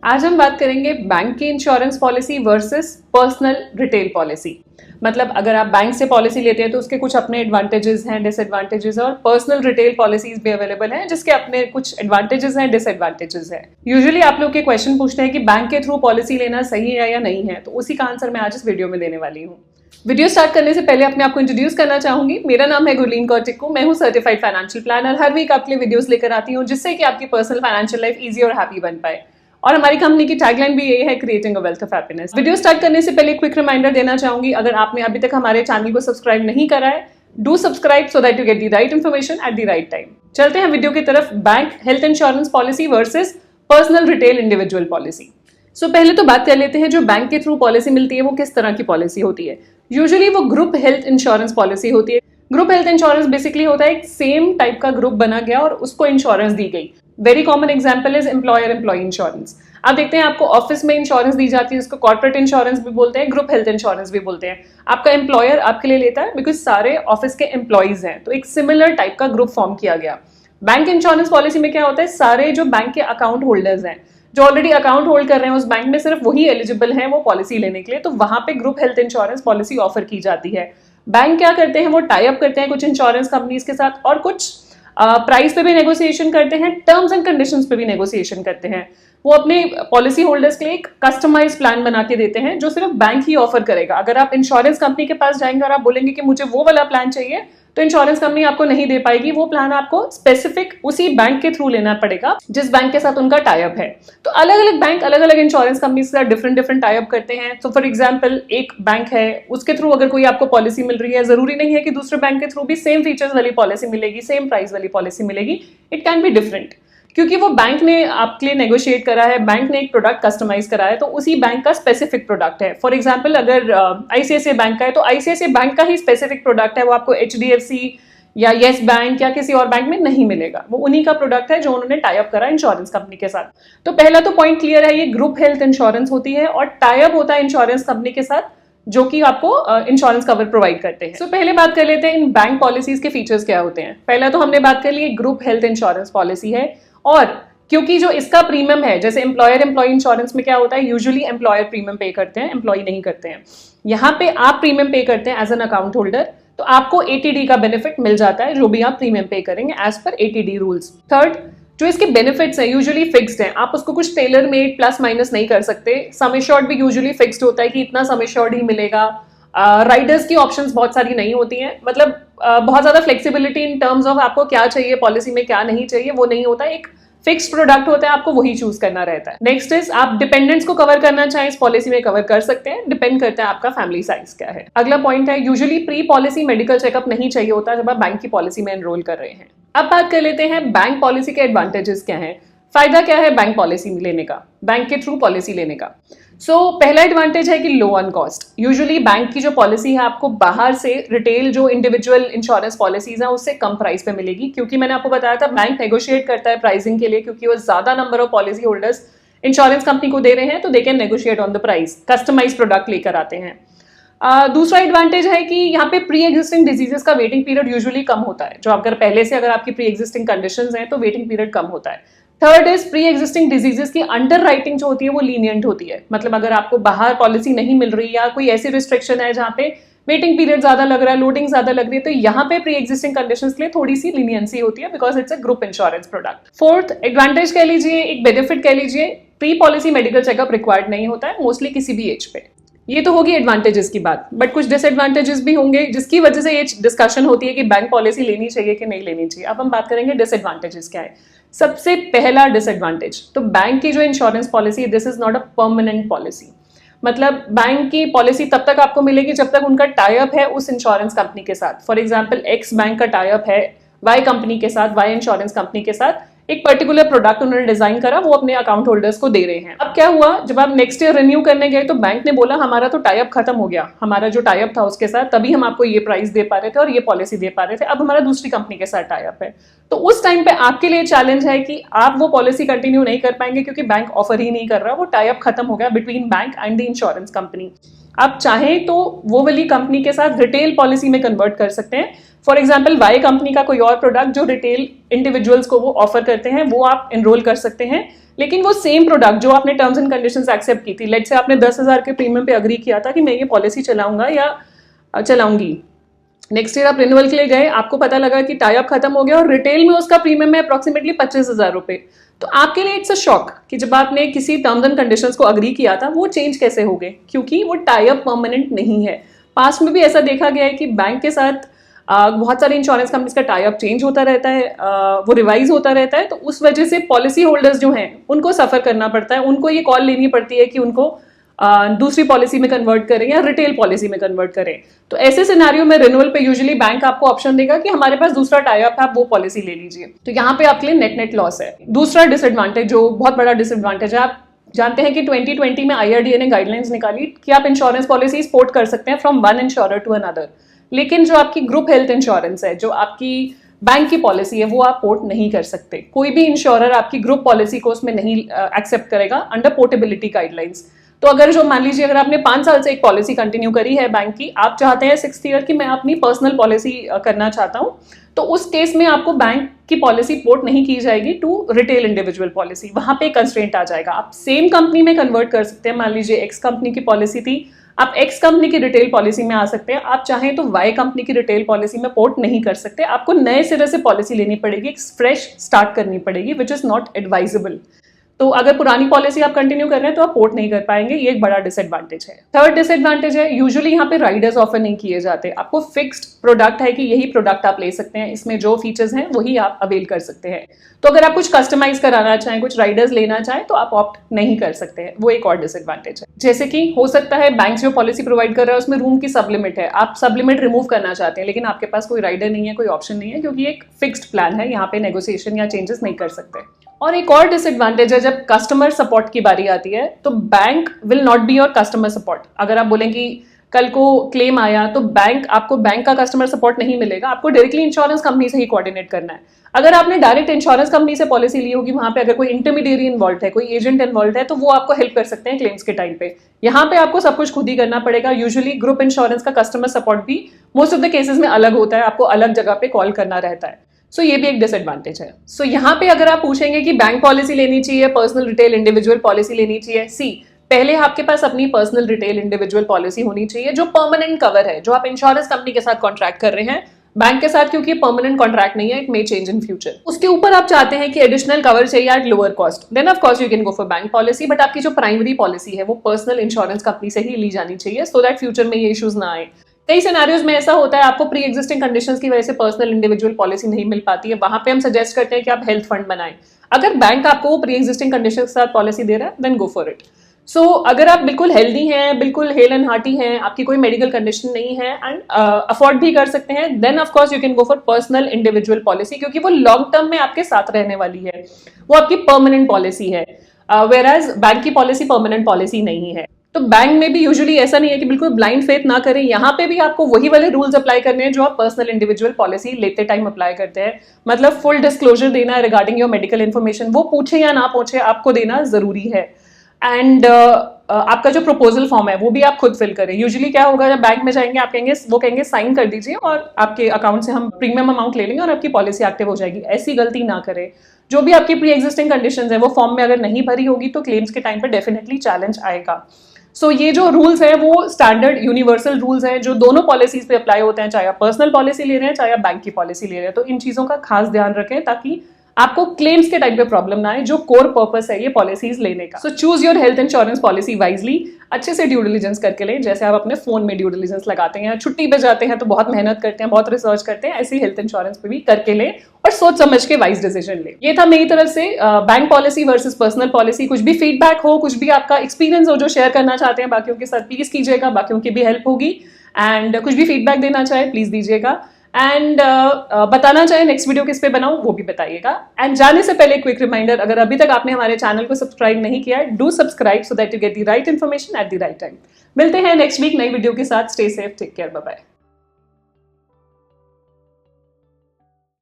आज हम बात करेंगे बैंक की insurance policy versus personal retail policy. मतलब अगर आप बैंक से पॉलिसी लेते हैं तो उसके कुछ अपने एडवांटेजेस हैं, डिसएडवांटेजेस हैं, और पर्सनल रिटेल पॉलिसीज भी अवेलेबल हैं जिसके अपने कुछ एडवांटेजेस हैं, डिसएडवांटेजेस हैं। यूजुअली आप लोग के क्वेश्चन पूछते हैं कि बैंक के थ्रू पॉलिसी लेना सही है या नहीं है, तो उसी का आंसर मैं आज इस वीडियो में देने वाली हूँ। वीडियो स्टार्ट करने से पहले अपने आपको इंट्रोड्यूस करना चाहूंगी। मेरा नाम है गुरलीन कौर टिक्कू। मैं हूँ सर्टिफाइड फाइनेंशियल प्लानर। हर वीक आपके लिए वीडियोस लेकर आती हूँ जिससे कि आपकी पर्सनल फाइनेंशियल लाइफ इजी और हैप्पी बन पाए। और हमारी कंपनी की टैगलाइन भी यही है, creating a wealth of happiness. Video start करने से पहले क्विक रिमाइंडर देना चाहूंगी, अगर आपने अभी तक हमारे चैनल को सब्सक्राइब नहीं करा है, do subscribe so that you get the right information at the right time. चलते हैं वीडियो की तरफ। Bank health insurance policy versus personal retail individual policy. So पहले तो बात कर लेते हैं जो बैंक के थ्रू पॉलिसी मिलती है वो किस तरह की पॉलिसी होती है। यूजुअली वो ग्रुप हेल्थ इंश्योरेंस पॉलिसी होती है। ग्रुप हेल्थ इंश्योरेंस बेसिकली होता है एक सेम टाइप का ग्रुप बना गया और उसको इंश्योरेंस दी गई। Very common example is employer employee insurance. आप देखते हैं आपको ऑफिस में इंश्योरेंस दी जाती है, उसको कॉर्पोरेट इंश्योरेंस भी बोलते हैं, ग्रुप हेल्थ इंश्योरेंस भी बोलते हैं। आपका एम्प्लॉयर आपके लिए लेता है बिकॉज सारे ऑफिस के एम्प्लॉयज हैं, तो एक सिमिलर टाइप का ग्रुप फॉर्म किया गया। बैंक इंश्योरेंस पॉलिसी में क्या होता है, सारे जो बैंक के अकाउंट होल्डर्स हैं, जो ऑलरेडी अकाउंट होल्ड कर रहे हैं उस बैंक में, सिर्फ वही एलिजिबल हैं वो पॉलिसी लेने के लिए, तो वहां पे group health insurance policy offer की जाती है। बैंक क्या करते हैं, वो टाई अप करते हैं कुछ इंश्योरेंस कंपनीज के साथ और कुछ प्राइस पे भी नेगोशिएशन करते हैं, टर्म्स एंड कंडीशंस पे भी नेगोशिएशन करते हैं। वो अपने पॉलिसी होल्डर्स के लिए एक कस्टमाइज प्लान बना के देते हैं जो सिर्फ बैंक ही ऑफर करेगा। अगर आप इंश्योरेंस कंपनी के पास जाएंगे और आप बोलेंगे कि मुझे वो वाला प्लान चाहिए, तो इंश्योरेंस कंपनी आपको नहीं दे पाएगी। वो प्लान आपको स्पेसिफिक उसी बैंक के थ्रू लेना पड़ेगा जिस बैंक के साथ उनका टाई अप है। तो अलग अलग बैंक अलग अलग इंश्योरेंस कंपनी के साथ डिफरेंट डिफरेंट टाई अप करते हैं। तो फॉर एग्जांपल एक बैंक है, उसके थ्रू अगर कोई आपको पॉलिसी मिल रही है, जरूरी नहीं है कि दूसरे बैंक के थ्रू भी सेम फीचर्स वाली पॉलिसी मिलेगी, सेम प्राइस वाली पॉलिसी मिलेगी। इट कैन बी डिफरेंट क्योंकि वो बैंक ने आपके लिए नेगोशिएट करा है, बैंक ने एक प्रोडक्ट कस्टमाइज करा है, तो उसी बैंक का स्पेसिफिक प्रोडक्ट है। फॉर एग्जांपल अगर आईसीआईसीआई बैंक का है तो आईसीआईसीआई बैंक का ही स्पेसिफिक प्रोडक्ट है, वो आपको एचडीएफसी या येस बैंक या किसी और बैंक में नहीं मिलेगा। वो उन्हीं का प्रोडक्ट है जो उन्होंने टाई अप करा इंश्योरेंस कंपनी के साथ। तो पहला तो पॉइंट क्लियर है, ये ग्रुप हेल्थ इंश्योरेंस होती है और टाई अप होता है इंश्योरेंस कंपनी के साथ जो कि आपको इंश्योरेंस कवर प्रोवाइड करते हैं। तो पहले बात कर लेते हैं इन बैंक पॉलिसीज के फीचर्स क्या होते हैं। पहला तो हमने बात कर ली ग्रुप हेल्थ इंश्योरेंस पॉलिसी है, और क्योंकि जो इसका प्रीमियम है, जैसे एम्प्लॉयर एम्प्लॉय इंश्योरेंस में क्या होता है, यूजुअली एम्प्लॉयर प्रीमियम पे करते हैं, एम्प्लॉय नहीं करते हैं। यहाँ पे आप प्रीमियम पे करते हैं एज एन अकाउंट होल्डर, तो आपको एटीडी का बेनिफिट मिल जाता है जो भी आप प्रीमियम पे करेंगे as per ATD rules. Third, जो इसके बेनिफिट्स हैं यूजुअली फिक्स्ड हैं, आप उसको कुछ टेलर मेड प्लस माइनस नहीं कर सकते। सम एश्योर्ड भी यूजुअली फिक्स्ड होता है कि इतना सम एश्योर्ड ही मिलेगा। राइडर्स की ऑप्शंस बहुत सारी नहीं होती हैं, मतलब बहुत ज्यादा फ्लेक्सिबिलिटी इन टर्म्स ऑफ आपको क्या चाहिए पॉलिसी में, क्या नहीं चाहिए, वो नहीं होता। एक फिक्स्ड प्रोडक्ट होता है, आपको वही चूज करना रहता है। नेक्स्ट इज, आप डिपेंडेंट्स को कवर करना चाहें इस पॉलिसी में कवर कर सकते हैं, डिपेंड करता है आपका फैमिली साइज क्या है। अगला पॉइंट है, usually pre policy medical checkup नहीं चाहिए होता जब आप बैंक की पॉलिसी में एनरोल कर रहे हैं। अब बात कर लेते हैं बैंक पॉलिसी के एडवांटेजेस क्या है, फायदा क्या है बैंक पॉलिसी लेने का, बैंक के थ्रू पॉलिसी लेने का। पहला एडवांटेज है कि लो ऑन कॉस्ट। यूजुअली बैंक की जो पॉलिसी है आपको बाहर से रिटेल जो इंडिविजुअल इंश्योरेंस पॉलिसीज हैं उससे कम प्राइस पे मिलेगी, क्योंकि मैंने आपको बताया था बैंक नेगोशिएट करता है प्राइसिंग के लिए, क्योंकि वो ज्यादा number of policy holders insurance company को दे रहे हैं, तो they can negotiate on the price, customize product लेकर आते हैं। दूसरा एडवांटेज है कि यहाँ पे प्री एग्जिस्टिंग डिजीजेस का वेटिंग पीरियड यूजुअली कम होता है। जो अगर पहले से अगर आपकी प्री एग्जिस्टिंग कंडीशंस हैं तो वेटिंग पीरियड कम होता है। Third is, pre existing diseases की अंडर राइटिंग जो होती है वो लीनियंट होती है। मतलब अगर आपको बाहर पॉलिसी नहीं मिल रही या कोई ऐसी रिस्ट्रिक्शन है जहाँ पे वेटिंग पीरियड ज्यादा लग रहा है, लोडिंग ज्यादा लग रही है, तो यहाँ पे प्री एग्जिस्टिंग कंडीशंस के लिए थोड़ी सी लीनियंसी होती है because it's a group insurance product. Fourth advantage कह लीजिए, एक बेनिफिट कह लीजिए, pre policy medical checkup required नहीं होता है मोस्टली किसी भी एज पे। ये तो होगी एडवांटेजेस की बात, बट कुछ डिसएडवांटेजेस भी होंगे जिसकी वजह से ये डिस्कशन होती है कि बैंक पॉलिसी लेनी चाहिए कि नहीं लेनी चाहिए। अब हम बात करेंगे डिसएडवांटेजेस क्या है। सबसे पहला डिसएडवांटेज, तो बैंक की जो इंश्योरेंस पॉलिसी है, this is not a permanent policy. मतलब बैंक की पॉलिसी तब तक आपको मिलेगी जब तक उनका टाई अप है उस इंश्योरेंस कंपनी के साथ। फॉर एग्जांपल एक्स बैंक का टाई अप है वाई कंपनी के साथ, वाई इंश्योरेंस कंपनी के साथ, एक पर्टिकुलर प्रोडक्ट उन्होंने डिजाइन करा, वो अपने अकाउंट होल्डर्स को दे रहे हैं। अब क्या हुआ, जब आप नेक्स्ट ईयर रिन्यू करने गए तो बैंक ने बोला हमारा तो टाई अप खत्म हो गया, हमारा जो टाई अप था उसके साथ, तभी हम आपको ये प्राइस दे पा रहे थे और ये पॉलिसी दे पा रहे थे, अब हमारा दूसरी कंपनी के साथ टाई अप है। तो उस टाइम पे आपके लिए चैलेंज है कि आप वो पॉलिसी कंटिन्यू नहीं कर पाएंगे क्योंकि बैंक ऑफर ही नहीं कर रहा, वो टाई अप खत्म हो गया between bank and the insurance company. आप चाहें तो वो वाली कंपनी के साथ रिटेल पॉलिसी में कन्वर्ट कर सकते हैं। फॉर एग्जाम्पल वाई कंपनी का कोई और प्रोडक्ट जो रिटेल इंडिविजुअल्स को वो ऑफर करते हैं वो आप एनरोल कर सकते हैं, लेकिन वो सेम प्रोडक्ट जो आपने टर्म्स एंड कंडीशंस एक्सेप्ट की थी, लेट से आपने 10,000 के प्रीमियम पे अग्री किया था कि मैं ये पॉलिसी चलाऊंगा या चलाऊंगी, नेक्स्ट ईयर आप रिन्यूअल के लिए गए, आपको पता लगा कि टाई अप खत्म हो गया और रिटेल में उसका प्रीमियम है अप्रोक्सीमेटली 25,000 रुपए, तो आपके लिए इट्स अ शॉक कि जब आपने किसी टर्म्स एंड कंडीशंस को अग्री किया था वो चेंज कैसे हो गए, क्योंकि वो टाई अप परमानेंट नहीं है। पास्ट में भी ऐसा देखा गया है कि बैंक के साथ बहुत सारे इंश्योरेंस कंपनीज का टाई अप चेंज होता रहता है, वो रिवाइज होता रहता है, तो उस वजह से पॉलिसी होल्डर्स जो हैं उनको सफर करना पड़ता है, उनको ये कॉल लेनी पड़ती है कि उनको दूसरी पॉलिसी में कन्वर्ट करें या रिटेल पॉलिसी में कन्वर्ट करें। तो ऐसे सिनेरियो में रिन्यूअल पे यूजुअली बैंक आपको ऑप्शन देगा कि हमारे पास दूसरा टाई अप है, आप वो पॉलिसी ले लीजिए। तो यहाँ पे आपके लिए नेट नेट लॉस है। दूसरा डिसएडवांटेज, जो बहुत बड़ा डिसएडवांटेज है, आप जानते हैं कि 2020 में IRDA ने गाइडलाइंस निकाली कि आप इंश्योरेंस पॉलिसी पोर्ट कर सकते हैं from one insurer to another, लेकिन जो आपकी ग्रुप हेल्थ इंश्योरेंस है, जो आपकी बैंक की पॉलिसी है, वो आप पोर्ट नहीं कर सकते। कोई भी इंश्योरर आपकी ग्रुप पॉलिसी को उसमें नहीं एक्सेप्ट करेगा अंडर पोर्टेबिलिटी गाइडलाइंस। तो अगर जो मान लीजिए अगर आपने 5 साल से एक पॉलिसी कंटिन्यू करी है बैंक की, आप चाहते हैं 6th ईयर की मैं अपनी पर्सनल पॉलिसी करना चाहता हूं, तो उस केस में आपको बैंक की पॉलिसी पोर्ट नहीं की जाएगी टू रिटेल इंडिविजुअल पॉलिसी, वहां पे कंस्ट्रेंट आ जाएगा। आप सेम कंपनी में कन्वर्ट कर सकते हैं, मान लीजिए एक्स कंपनी की पॉलिसी थी, आप एक्स कंपनी की रिटेल पॉलिसी में आ सकते हैं, आप चाहें तो वाई कंपनी की रिटेल पॉलिसी में पोर्ट नहीं कर सकते, आपको नए सिरे से पॉलिसी लेनी पड़ेगी, एक फ्रेश स्टार्ट करनी पड़ेगी, विच इज नॉट एडवाइजेबल। तो अगर पुरानी पॉलिसी आप कंटिन्यू कर रहे हैं तो आप पोर्ट नहीं कर पाएंगे, ये एक बड़ा डिसएडवांटेज है। थर्ड डिसएडवांटेज है, यूजुअली यहाँ पे राइडर्स ऑफर नहीं किए जाते। आपको फिक्स्ड प्रोडक्ट है कि यही प्रोडक्ट आप ले सकते हैं, इसमें जो फीचर्स हैं वही आप अवेल कर सकते हैं। तो अगर आप कुछ कस्टमाइज कराना चाहें, कुछ राइडर्स लेना चाहें, तो आप ऑप्ट नहीं कर सकते हैं, वो एक और डिसएडवांटेज है। जैसे कि हो सकता है बैंक जो पॉलिसी प्रोवाइड कर रहा है उसमें रूम की सब लिमिट है, आप सब लिमिट रिमूव करना चाहते हैं, लेकिन आपके पास कोई राइडर नहीं है, कोई ऑप्शन नहीं है, क्योंकि एक फिक्स्ड प्लान है, यहाँ पे नेगोशिएशन या चेंजेस नहीं कर सकते। और एक और डिसएडवांटेज है, जब कस्टमर सपोर्ट की बारी आती है तो bank will not be your customer support. अगर आप बोलें कि कल को क्लेम आया तो आपको बैंक का कस्टमर सपोर्ट नहीं मिलेगा, आपको डायरेक्टली इंश्योरेंस कंपनी से ही कोऑर्डिनेट करना है। अगर आपने डायरेक्ट इंश्योरेंस कंपनी से पॉलिसी ली होगी, वहां पे अगर कोई इंटरमीडिएरी इन्वॉल्व है, कोई एजेंट इन्वॉल्व है, तो वो आपको हेल्प कर सकते हैं क्लेम्स के टाइम पे। यहाँ पे आपको सब कुछ खुद ही करना पड़ेगा। यूजुअली ग्रुप इंश्योरेंस का कस्टमर सपोर्ट भी मोस्ट ऑफ द केसेस में अलग होता है, आपको अलग जगह पे कॉल करना रहता है। सो ये भी एक डिसएडवांटेज है। सो यहाँ पे अगर आप पूछेंगे कि बैंक पॉलिसी लेनी चाहिए, पर्सनल रिटेल इंडिविजुअल पॉलिसी लेनी चाहिए, पहले आपके पास अपनी पर्सनल रिटेल इंडिविजुअल पॉलिसी होनी चाहिए जो परमानेंट कवर है, जो आप इंश्योरेंस कंपनी के साथ कॉन्ट्रैक्ट कर रहे हैं। बैंक के साथ क्योंकि परमानेंट कॉन्ट्रैक्ट नहीं है, it may change in future. उसके ऊपर आप चाहते हैं कि एडिशनल कवर चाहिए at lower cost, then of course you can go for bank policy, but आपकी जो प्राइमरी पॉलिसी है वो पर्सनल इंश्योरेंस कंपनी से ही ली जानी चाहिए, सो दैट फ्यूचर में ये इश्यूज ना आए। कई सिनेरियोज में ऐसा होता है, आपको प्री एग्जिस्टिंग कंडीशंस की वजह से पर्सनल इंडिविजुअल पॉलिसी नहीं मिल पाती है, वहां पे हम सजेस्ट करते हैं कि आप हेल्थ फंड बनाएं। अगर बैंक आपको प्री एग्जिस्टिंग कंडीशन के साथ पॉलिसी दे रहा है, देन गो फॉर इट। सो अगर आप बिल्कुल हेल्दी हैं, बिल्कुल हेल एंड हार्टी हैं, आपकी कोई मेडिकल कंडीशन नहीं है एंड अफोर्ड भी कर सकते हैं, then of course you can go for personal individual policy, क्योंकि वो लॉन्ग टर्म में आपके साथ रहने वाली है, वो आपकी परमानेंट पॉलिसी है, वेयरएज बैंक की पॉलिसी परमानेंट पॉलिसी नहीं है। तो बैंक में भी यूजुअली ऐसा नहीं है कि बिल्कुल ब्लाइंड फेथ ना करें, यहाँ पे भी आपको वही वाले रूल्स अप्लाई करने हैं जो आप पर्सनल इंडिविजुअल पॉलिसी लेते टाइम अप्लाई करते हैं। मतलब फुल डिस्क्लोजर देना है रिगार्डिंग योर मेडिकल इन्फॉर्मेशन, वो पूछे या ना पूछे आपको देना जरूरी है। एंड आपका जो प्रपोजल फॉर्म है वो भी आप खुद फिल करें। यूजुअली क्या होगा, जब बैंक में जाएंगे आप कहेंगे साइन कर दीजिए और आपके अकाउंट से हम प्रीमियम अमाउंट ले लेंगे और आपकी पॉलिसी एक्टिव हो जाएगी। ऐसी गलती ना करें। जो भी आपकी प्री एग्जिस्टिंग कंडीशंस है वो फॉर्म में अगर नहीं भरी होगी तो क्लेम्स के टाइम पर डेफिनेटली चैलेंज आएगा। सो ये जो रूल्स है वो स्टैंडर्ड यूनिवर्सल रूल्स हैं जो दोनों पॉलिसीज पे अप्लाई होते हैं, चाहे आप पर्सनल पॉलिसी ले रहे हैं चाहे आप बैंक की पॉलिसी ले रहे हैं। तो इन चीजों का खास ध्यान रखें ताकि आपको क्लेम्स के टाइम पे प्रॉब्लम ना आए, जो कोर पर्पस है ये पॉलिसीज लेने का। So choose your health insurance policy wisely. अच्छे से ड्यू डिलिजेंस करके लें, जैसे आप अपने फोन में ड्यू डिलिजेंस लगाते हैं, छुट्टी पे जाते हैं तो बहुत मेहनत करते हैं, बहुत रिसर्च करते हैं, ऐसी हेल्थ इंश्योरेंस पे भी करके लें और सोच समझ के वाइज डिसीजन लें। ये था मेरी तरफ से bank policy versus personal policy. कुछ भी फीडबैक हो, कुछ भी आपका एक्सपीरियंस हो जो शेयर करना चाहते हैं बाकियों के साथ, प्लीज कीजिएगा, बाकियों की भी हेल्प होगी। एंड कुछ भी फीडबैक देना चाहे प्लीज दीजिएगा। एंड बताना चाहे नेक्स्ट वीडियो किस पे बनाऊं वो भी बताइएगा। एंड जाने से पहले क्विक रिमाइंडर, अगर अभी तक आपने हमारे चैनल को सब्सक्राइब नहीं किया है, do subscribe so that you get the right information at the right time. मिलते हैं नेक्स्ट वीक नई वीडियो के साथ। Stay safe, take care, bye bye.